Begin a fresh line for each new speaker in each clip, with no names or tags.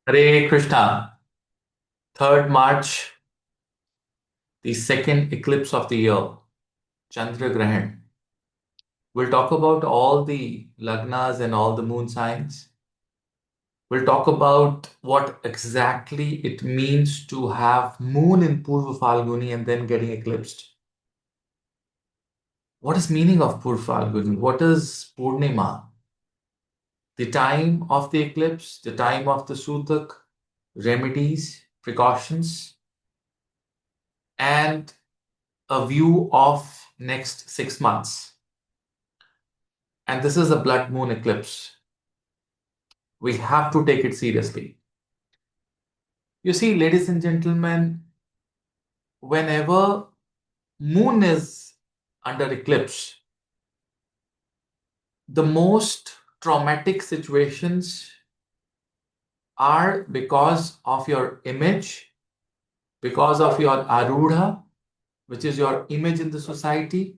Hare Krishna, 3rd March, the second eclipse of the year, Chandra Grahan. We'll talk about all the lagnas and all the moon signs. We'll talk about what exactly it means to have moon in Purva Falguni and then getting eclipsed. What is meaning of Purva Falguni? What is Purnima? The time of the eclipse, the time of the sutuk, remedies, precautions, and a view of next 6 months. And this is a blood moon eclipse. We have to take it seriously. You see, ladies and gentlemen, whenever moon is under eclipse, the most traumatic situations are because of your image, because of your arudha, which is your image in the society,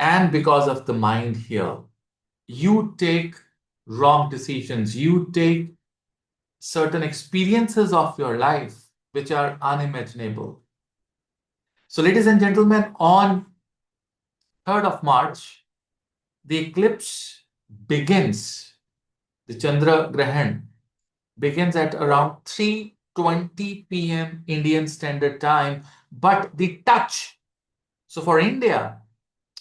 and because of the mind here. You take wrong decisions, you take certain experiences of your life which are unimaginable. So, ladies and gentlemen, on 3rd of March, the eclipse begins, the Chandra Grahan begins at around 3:20 p.m. Indian Standard Time, but the touch, so for India,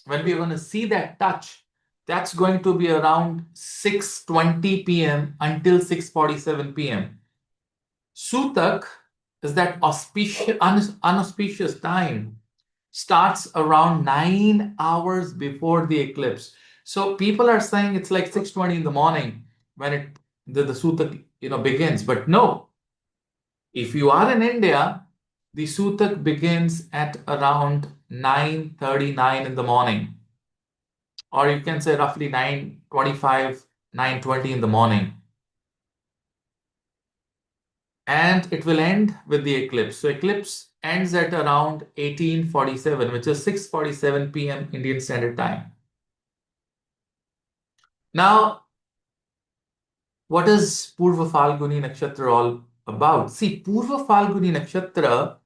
when we're going to see that touch, that's going to be around 6:20 p.m. until 6:47 p.m. Sutak is that unauspicious time starts around 9 hours before the eclipse. So people are saying it's like 6:20 in the morning when the Sutak begins. But no, if you are in India, the Sutak begins at around 9:39 in the morning, or you can say roughly 9:25, 9:20 in the morning. And it will end with the eclipse. So eclipse ends at around 18:47, which is 6:47 p.m. Indian Standard Time. Now, what is Purva Falguni Nakshatra all about? See, Purva Falguni Nakshatra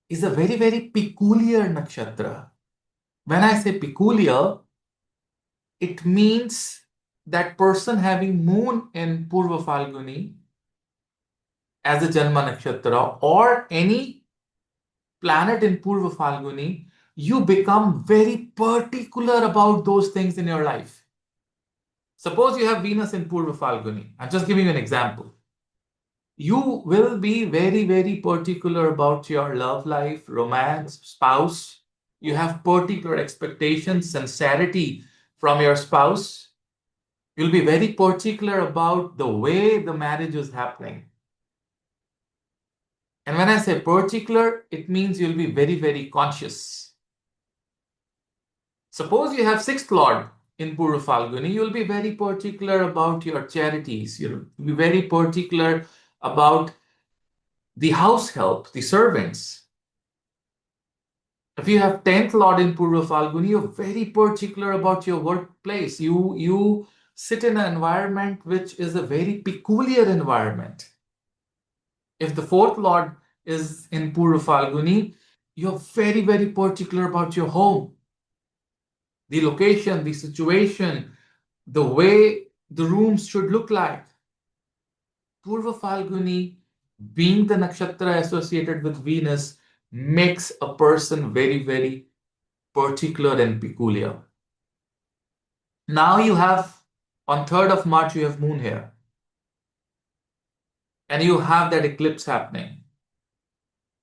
is a very, very peculiar nakshatra. When I say peculiar, it means that person having moon in Purva Falguni as a Janma Nakshatra or any planet in Purva Falguni, you become very particular about those things in your life. Suppose you have Venus in Purva Falguni. I'm just giving you an example. You will be very, very particular about your love life, romance, spouse. You have particular expectations, sincerity from your spouse. You'll be very particular about the way the marriage is happening. And when I say particular, it means you'll be very, very conscious. Suppose you have sixth lord in Purva Falguni, you'll be very particular about your charities. You'll be very particular about the house help, the servants. If you have 10th lord in Purva Falguni, you're very particular about your workplace. You sit in an environment which is a very peculiar environment. If the 4th lord is in Purva Falguni, you're very, very particular about your home, the location, the situation, the way the rooms should look like. Purva Falguni, being the nakshatra associated with Venus, makes a person very, very particular and peculiar. Now you have, on 3rd of March, you have moon here. And you have that eclipse happening.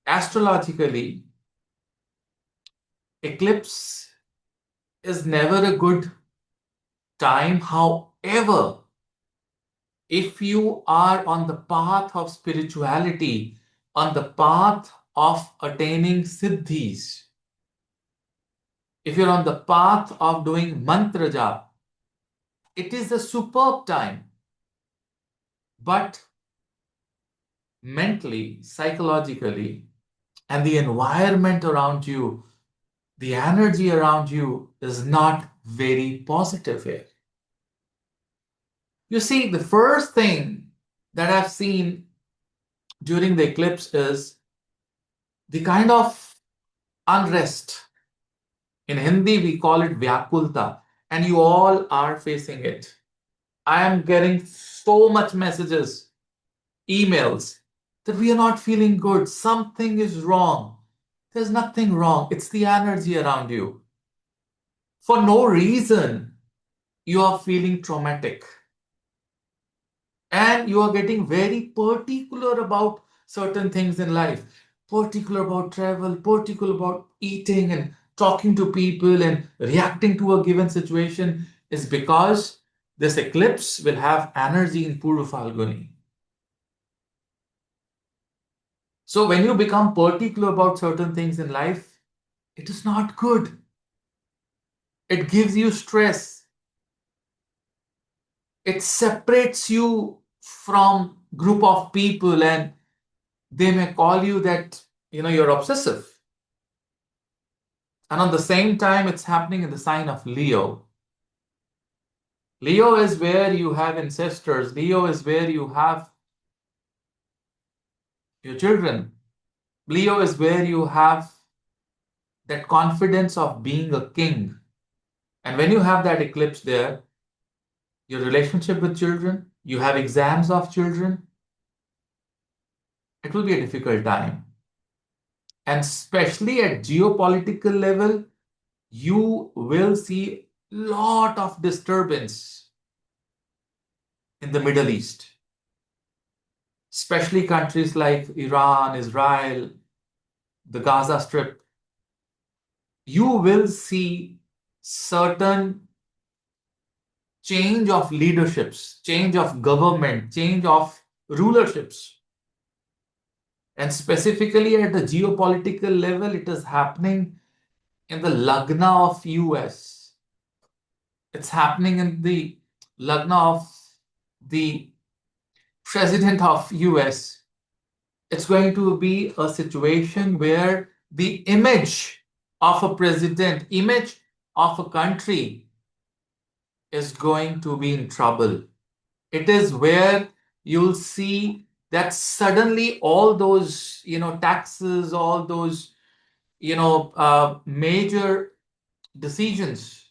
Astrologically, eclipse is never a good time. However, if you are on the path of spirituality, on the path of attaining siddhis, if you're on the path of doing mantra jap, it is a superb time. But mentally, psychologically, and the environment around you, the energy around you is not very positive here. You see, the first thing that I've seen during the eclipse is the kind of unrest. In Hindi, we call it Vyakulta, and you all are facing it. I am getting so much messages, emails that we are not feeling good. Something is wrong. There's nothing wrong. It's the energy around you. For no reason, you are feeling traumatic. And you are getting very particular about certain things in life, particular about travel, particular about eating and talking to people and reacting to a given situation, is because this eclipse will have energy in Purva Falguni. So when you become particular about certain things in life, it is not good. It gives you stress. It separates you from group of people, and they may call you that you're obsessive. And at the same time, it's happening in the sign of Leo. Leo is where you have ancestors. Leo is where you have your children. Leo is where you have that confidence of being a king. And when you have that eclipse there, your relationship with children, you have exams of children, it will be a difficult time. And especially at geopolitical level, you will see lot of disturbance in the Middle East, especially countries like Iran, Israel, the Gaza Strip. You will see certain change of leaderships, change of government, change of rulerships. And specifically at the geopolitical level, it is happening in the Lagna of US. It's happening in the Lagna of the president of US. It's going to be a situation where the image of a president, image of a country is going to be in trouble. It is where you'll see that suddenly all those, taxes, all those, major decisions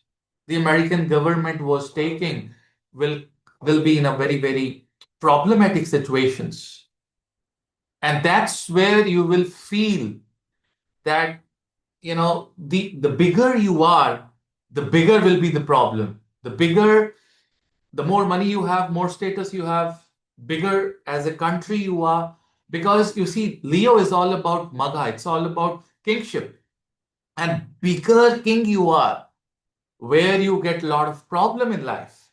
the American government was taking will will be in a very, very problematic situations. And that's where you will feel that, the bigger you are, the bigger will be the problem. The bigger, the more money you have, more status you have, bigger as a country you are. Because you see, Leo is all about Magha, it's all about kingship. And bigger king you are, where you get a lot of problem in life.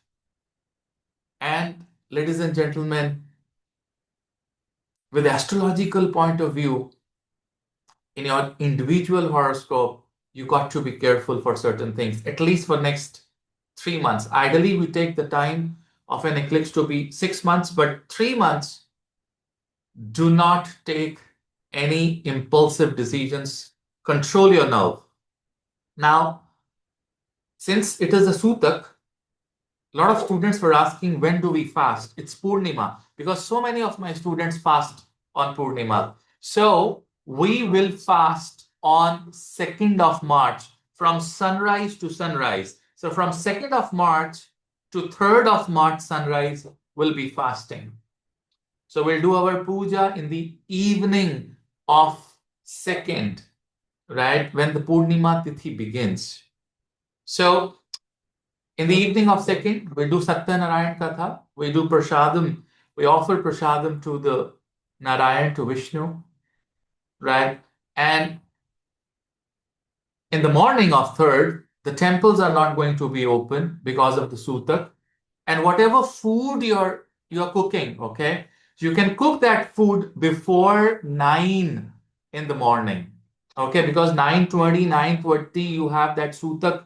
And ladies and gentlemen, with astrological point of view, in your individual horoscope, you got to be careful for certain things, at least for next 3 months. Ideally, we take the time of an eclipse to be 6 months, but 3 months, do not take any impulsive decisions. Control your nerve. Now, since it is a sutak, a lot of students were asking, when do we fast? It's Purnima, because so many of my students fast on Purnima. So we will fast on 2nd of March from sunrise to sunrise. So from 2nd of March to 3rd of March sunrise, we'll be fasting. So we'll do our puja in the evening of 2nd, right? When the Purnima Tithi begins. So in the evening of 2nd, we do Satya Narayan Katha. We do Prasadam. We offer Prasadam to the Narayan, to Vishnu, right? And in the morning of 3rd, the temples are not going to be open because of the Sutak. And whatever food you're cooking, okay, you can cook that food before 9 in the morning, okay, because 9:20, 9:30, you have that Sutak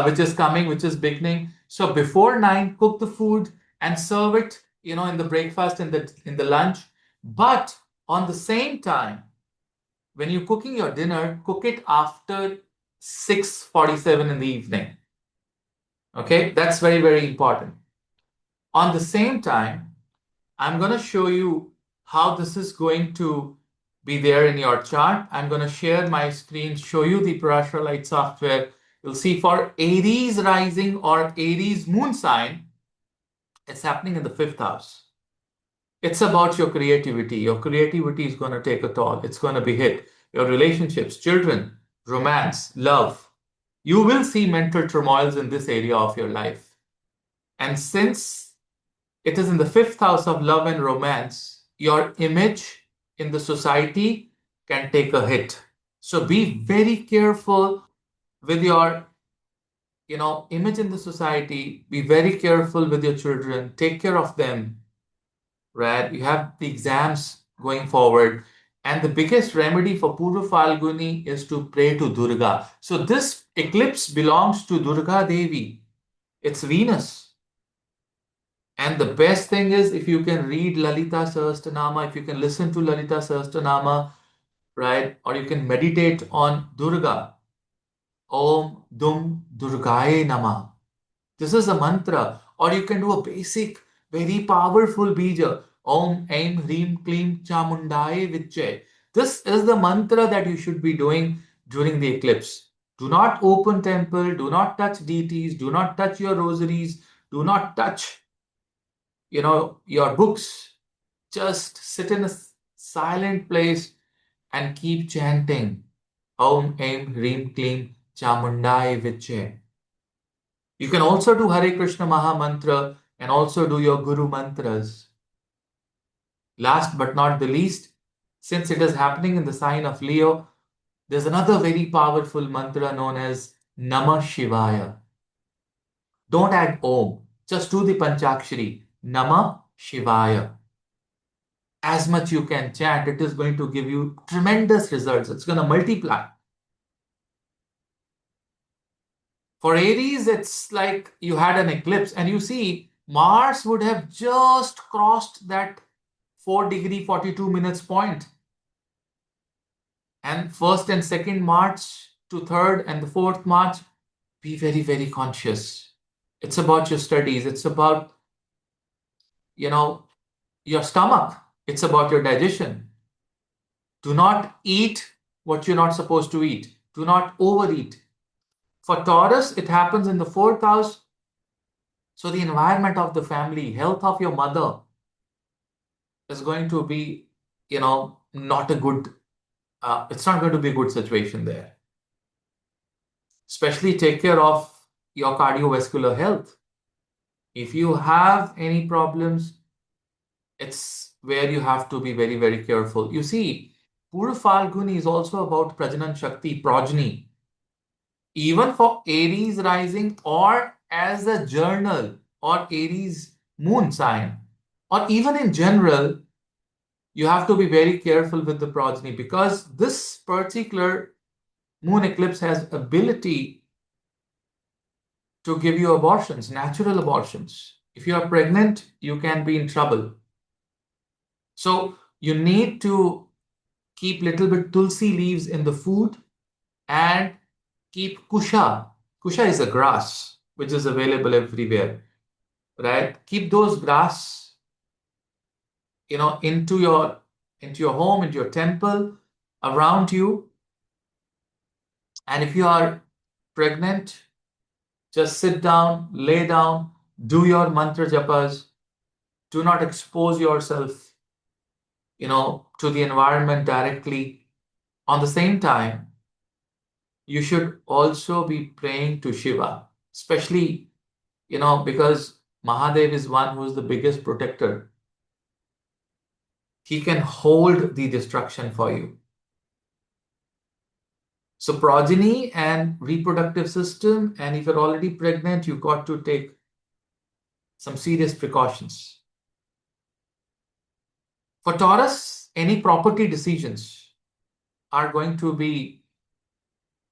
which is coming, which is beginning. So before 9, cook the food and serve it, in the breakfast, in the lunch. But on the same time, when you're cooking your dinner, cook it after 6:47 in the evening. Okay, that's very, very important. On the same time, I'm going to show you how this is going to be there in your chart. I'm going to share my screen, show you the Parashara software. You'll see for Aries rising or Aries moon sign, it's happening in the fifth house. It's about your creativity. Your creativity is going to take a toll. It's going to be hit. Your relationships, children, romance, love. You will see mental turmoils in this area of your life. And since it is in the fifth house of love and romance, your image in the society can take a hit. So be very careful with your image in the society. Be very careful with your children. Take care of them, right? You have the exams going forward. And the biggest remedy for Purva Falguni is to pray to Durga. So this eclipse belongs to Durga Devi. It's Venus. And the best thing is if you can read Lalita Sahasranama, if you can listen to Lalita Sahasranama, right? Or you can meditate on Durga. Om Dum Durgaye Nama. This is a mantra. Or you can do a basic, very powerful bija. Om Aim Hreem Kleem Chamundaye Vichye. This is the mantra that you should be doing during the eclipse. Do not open temple, do not touch deities, do not touch your rosaries, do not touch your books. Just sit in a silent place and keep chanting Om Aim Hreem Kleem Chamundaye Vichye. You can also do Hare Krishna Maha Mantra and also do your Guru mantras. Last but not the least, since it is happening in the sign of Leo, there's another very powerful mantra known as Namah Shivaya. Don't add Om, just do the Panchakshari, Namah Shivaya. As much you can chant, it is going to give you tremendous results. It's going to multiply. For Aries, it's like you had an eclipse and you see Mars would have just crossed that 4 degree 42 minutes point. And 1st and 2nd March to 3rd and the 4th March, be very, very conscious. It's about your studies. It's about, your stomach. It's about your digestion. Do not eat what you're not supposed to eat. Do not overeat. For Taurus, it happens in the 4th house. So the environment of the family, health of your mother is going to be, not a good, it's not going to be a good situation there. Especially take care of your cardiovascular health. If you have any problems, it's where you have to be very, very careful. You see, Purva Falguni is also about Prajanan Shakti, progeny. Even for Aries rising or as a journal or Aries moon sign, or even in general, you have to be very careful with the progeny because this particular moon eclipse has ability to give you abortions, natural abortions. If you are pregnant, you can be in trouble. So you need to keep little bit tulsi leaves in the food and keep kusha. Kusha is a grass which is available everywhere, right? Keep those grass, into your home, into your temple, around you. And if you are pregnant, just sit down, lay down, do your mantra japas. Do not expose yourself, to the environment directly. On the same time, you should also be praying to Shiva, especially, because Mahadev is one who is the biggest protector. He can hold the destruction for you. So progeny and reproductive system, and if you're already pregnant, you've got to take some serious precautions. For Taurus, any property decisions are going to be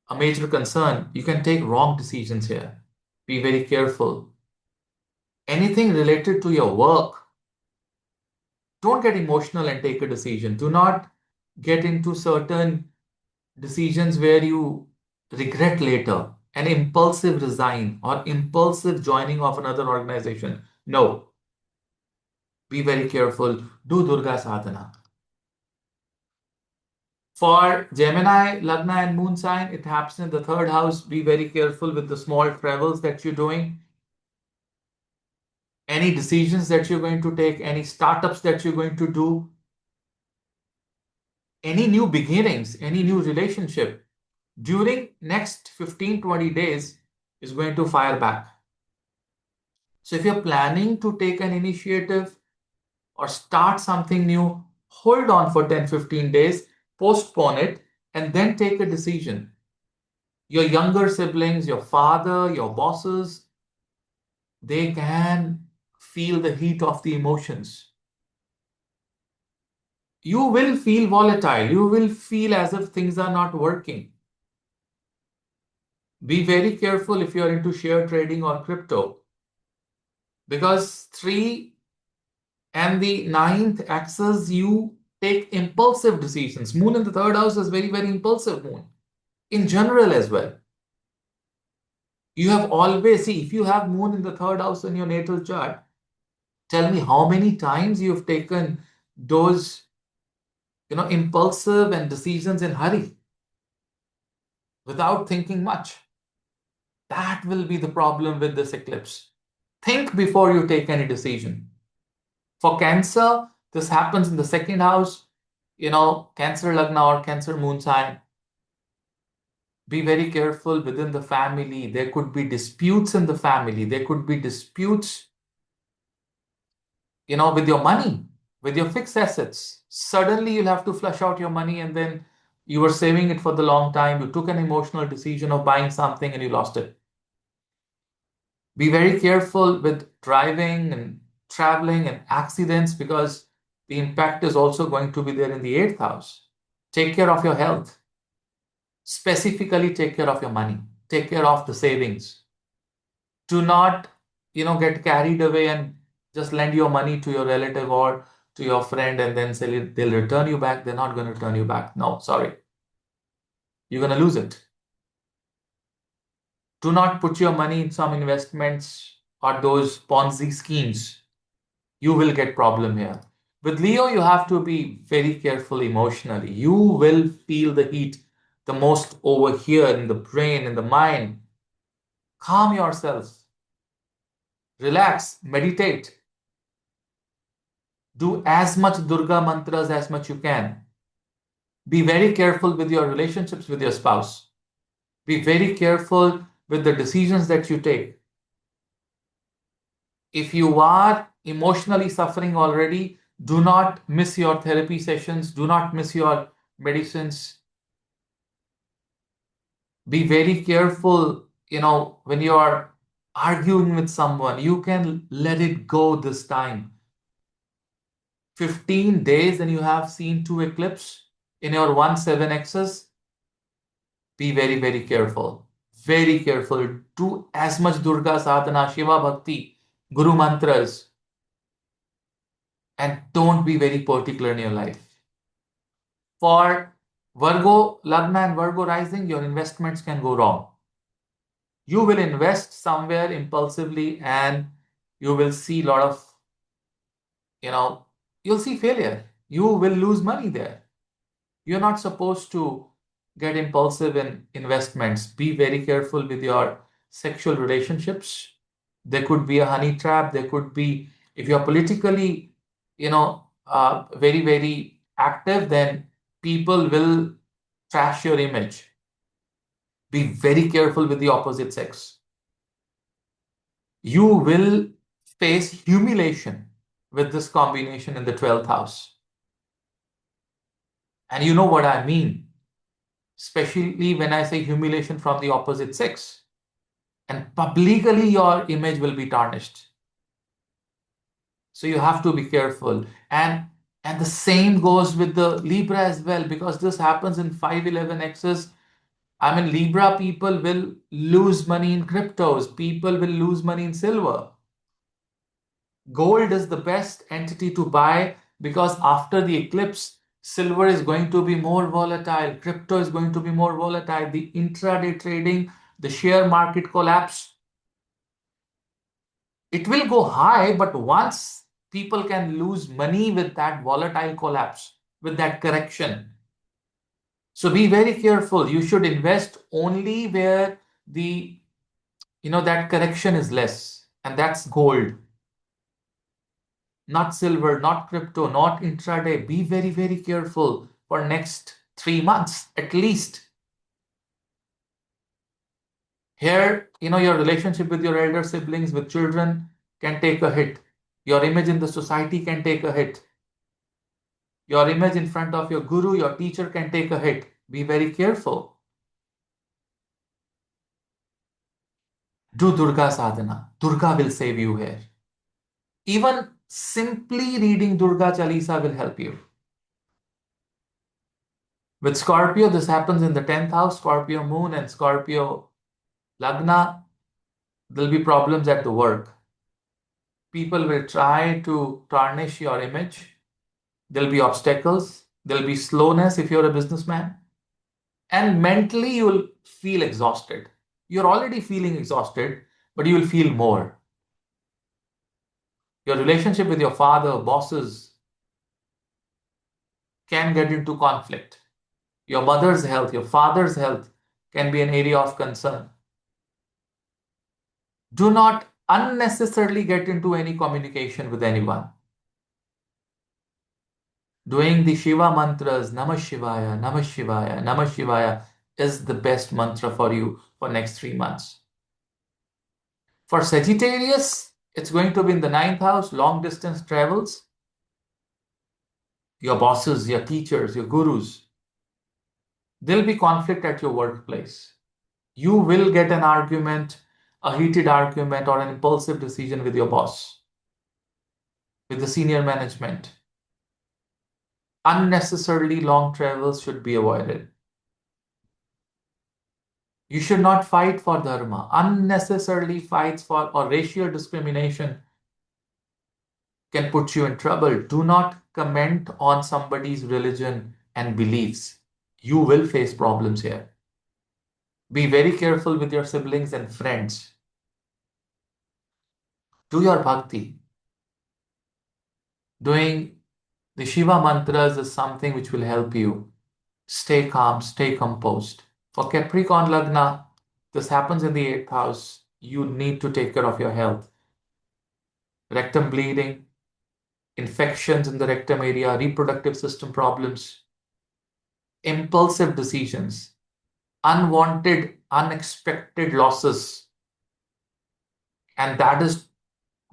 a major concern. You can take wrong decisions here. Be very careful. Anything related to your work, don't get emotional and take a decision. Do not get into certain decisions where you regret later. An impulsive resign or impulsive joining of another organization. No. Be very careful. Do Durga sadhana. For Gemini, Lagna and Moon sign, it happens in the third house. Be very careful with the small travels that you're doing. Any decisions that you're going to take, any startups that you're going to do, any new beginnings, any new relationship during next 15-20 days is going to fire back. So if you're planning to take an initiative or start something new, hold on for 10-15 days, postpone it, and then take a decision. Your younger siblings, your father, your bosses, they can feel the heat of the emotions. You will feel volatile. You will feel as if things are not working. Be very careful if you're into share trading or crypto, because 3 and the ninth axis, you take impulsive decisions. Moon in the third house is very, very impulsive moon in general as well. You have always, see, if you have moon in the third house in your natal chart, tell me how many times you've taken those, impulsive and decisions in hurry without thinking much. That will be the problem with this eclipse. Think before you take any decision. For Cancer, this happens in the second house, Cancer Lagna or Cancer moon sign. Be very careful within the family. There could be disputes in the family. There could be disputes, with your money, with your fixed assets. Suddenly you'll have to flush out your money, and then you were saving it for the long time. You took an emotional decision of buying something and you lost it. Be very careful with driving and traveling and accidents, because the impact is also going to be there in the eighth house. Take care of your health. Specifically, take care of your money. Take care of the savings. Do not, get carried away and just lend your money to your relative or to your friend and then say they'll return you back. They're not going to return you back. No, sorry. You're going to lose it. Do not put your money in some investments or those Ponzi schemes. You will get problem here. With Leo, you have to be very careful emotionally. You will feel the heat the most over here in the brain, in the mind. Calm yourself. Relax, meditate. Do as much Durga mantras as much you can. Be very careful with your relationships with your spouse. Be very careful with the decisions that you take. If you are emotionally suffering already, do not miss your therapy sessions. Do not miss your medicines. Be very careful, when you are arguing with someone, you can let it go this time. 15 days and you have seen 2 eclipse in your 1-7 axis. Be very, very careful. Very careful. Do as much Durga sadhana, Shiva bhakti, Guru mantras, and don't be very particular in your life. For Virgo Lagna and Virgo rising, your investments can go wrong. You will invest somewhere impulsively and you will see a lot of, you'll see failure. You will lose money there. You're not supposed to get impulsive in investments. Be very careful with your sexual relationships. There could be a honey trap. There could be, if you're politically, very, very active, then people will trash your image. Be very careful with the opposite sex. You will face humiliation with this combination in the 12th house. And you know what I mean, especially when I say humiliation from the opposite sex. And publicly your image will be tarnished. So you have to be careful. And the same goes with the Libra as well, because this happens in 5-11 axis. I mean, Libra people will lose money in cryptos. People will lose money in silver. Gold is the best entity to buy, because after the eclipse, silver is going to be more volatile. Crypto is going to be more volatile. The intraday trading, the share market collapse, it will go high, but once People can lose money with that volatile collapse, with that correction. So be very careful. You should invest only where the that correction is less, and that's gold, not silver, not crypto, not intraday. Be very, very careful for next 3 months at least. Here, your relationship with your elder siblings, with children can take a hit. Your image in the society can take a hit. Your image in front of your guru, your teacher can take a hit. Be very careful. Do Durga sadhana. Durga will save you here. Even simply reading Durga Chalisa will help you. With Scorpio, this happens in the 10th house, Scorpio moon and Scorpio lagna. There'll be problems at the work. People will try to tarnish your image. There'll be obstacles. There'll be slowness if you're a businessman. And mentally, you will feel exhausted. You're already feeling exhausted, but you will feel more. Your relationship with your father, bosses, can get into conflict. Your mother's health, your father's health can be an area of concern. Do not unnecessarily get into any communication with anyone. Doing the Shiva mantras, Namah Shivaya, Namah Shivaya, Namah Shivaya, is the best mantra for you for next 3 months. For Sagittarius, it's going to be in the 9th house, long distance travels. Your bosses, your teachers, your gurus. There'll be conflict at your workplace. You will get an argument, a heated argument, or an impulsive decision with your boss, with the senior management. Unnecessarily long travels should be avoided. You should not fight for dharma. Unnecessarily fights for or racial discrimination can put you in trouble. Do not comment on somebody's religion and beliefs. You will face problems here. Be very careful with your siblings and friends. Do your bhakti. Doing the Shiva mantras is something which will help you stay calm, stay composed. For Capricorn Lagna, this happens in the 8th house. You need to take care of your health. Rectum bleeding, infections in the rectum area, reproductive system problems, impulsive decisions, unwanted, unexpected losses. And that is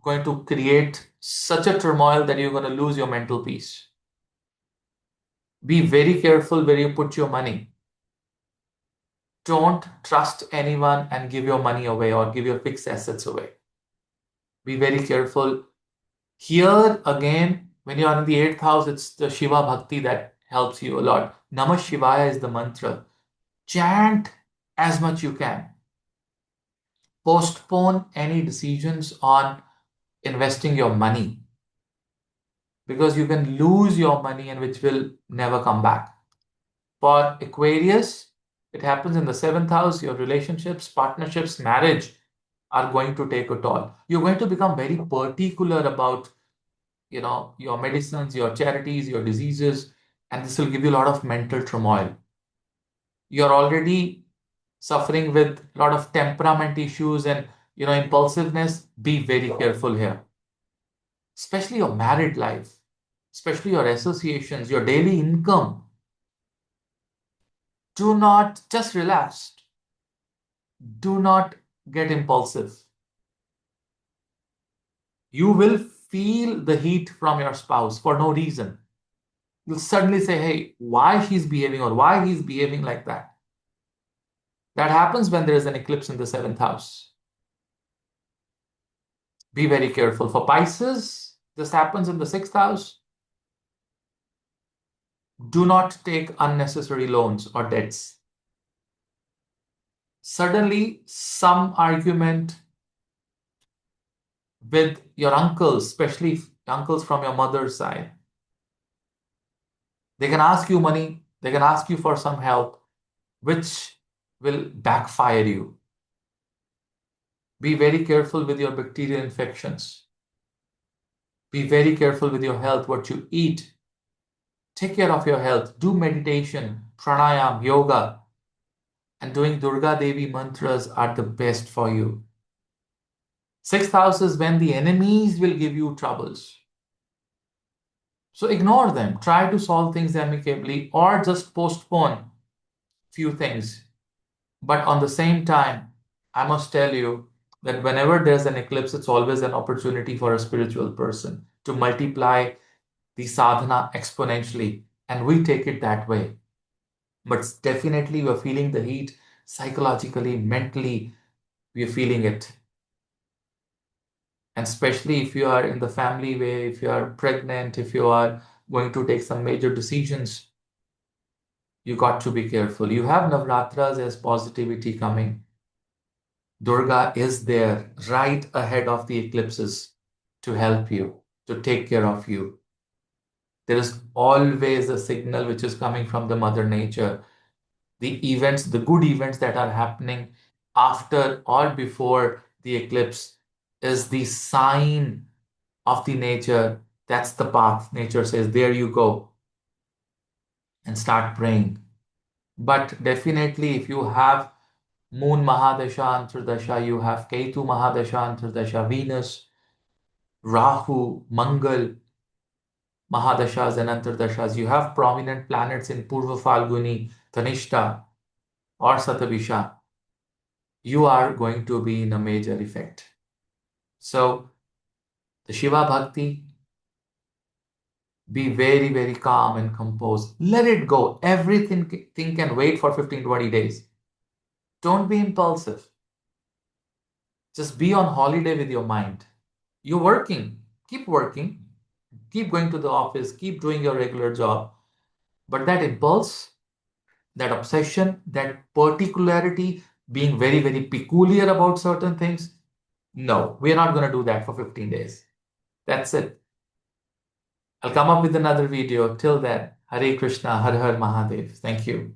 going to create such a turmoil that you're going to lose your mental peace. Be very careful where you put your money. Don't trust anyone and give your money away or give your fixed assets away. Be very careful. Here again, when you are in the 8th house, it's the Shiva Bhakti that helps you a lot. Namah Shivaya is the mantra. Chant as much you can. Postpone any decisions on investing your money, because you can lose your money and which will never come back. For Aquarius, it happens in the 7th house. Your relationships, partnerships, marriage are going to take a toll. You're going to become very particular about your medicines, your charities, your diseases, and this will give you a lot of mental turmoil. You're already suffering with a lot of temperament issues and impulsiveness. Be very careful here, especially your married life, especially your associations, your daily income. Do not just relax. Do not get impulsive. You will feel the heat from your spouse for no reason. You'll suddenly say, hey, why she's behaving or why he's behaving like that. That happens when there is an eclipse in the 7th house. Be very careful. For Pisces, this happens in the 6th house. Do not take unnecessary loans or debts. Suddenly, some argument with your uncles, especially uncles from your mother's side. They can ask you money, they can ask you for some help, which will backfire you. Be very careful with your bacterial infections. Be very careful with your health, what you eat. Take care of your health. Do meditation, pranayam, yoga, and doing Durga Devi mantras are the best for you. Sixth house is when the enemies will give you troubles. So ignore them. Try to solve things amicably or just postpone few things. But on the same time, I must tell you that whenever there's an eclipse, it's always an opportunity for a spiritual person to multiply the sadhana exponentially. And we take it that way. But definitely, we're feeling the heat psychologically, mentally, we're feeling it. And especially if you are in the family way, if you are pregnant, if you are going to take some major decisions, you got to be careful. You have Navratras as positivity coming. Durga is there right ahead of the eclipses to help you, to take care of you. There is always a signal which is coming from the Mother Nature. The events, the good events that are happening after or before the eclipse is the sign of the nature. That's the path. Nature says, there you go, and start praying. But definitely, if you have Moon Mahadasha, Antardasha, you have Ketu Mahadasha, Antardasha, Venus, Rahu, Mangal Mahadashas and Antardashas, you have prominent planets in Purva Falguni, Tanishta, or Satabisha, you are going to be in a major effect. So, the Shiva Bhakti, be very, very calm and composed. Let it go. Everything thing can wait for 15, 20 days. Don't be impulsive. Just be on holiday with your mind. You're working. Keep working. Keep going to the office. Keep doing your regular job. But that impulse, that obsession, that particularity, being very, very peculiar about certain things, no, we're not going to do that for 15 days. That's it. I'll come up with another video. Till then, Hare Krishna, Har Har Mahadev. Thank you.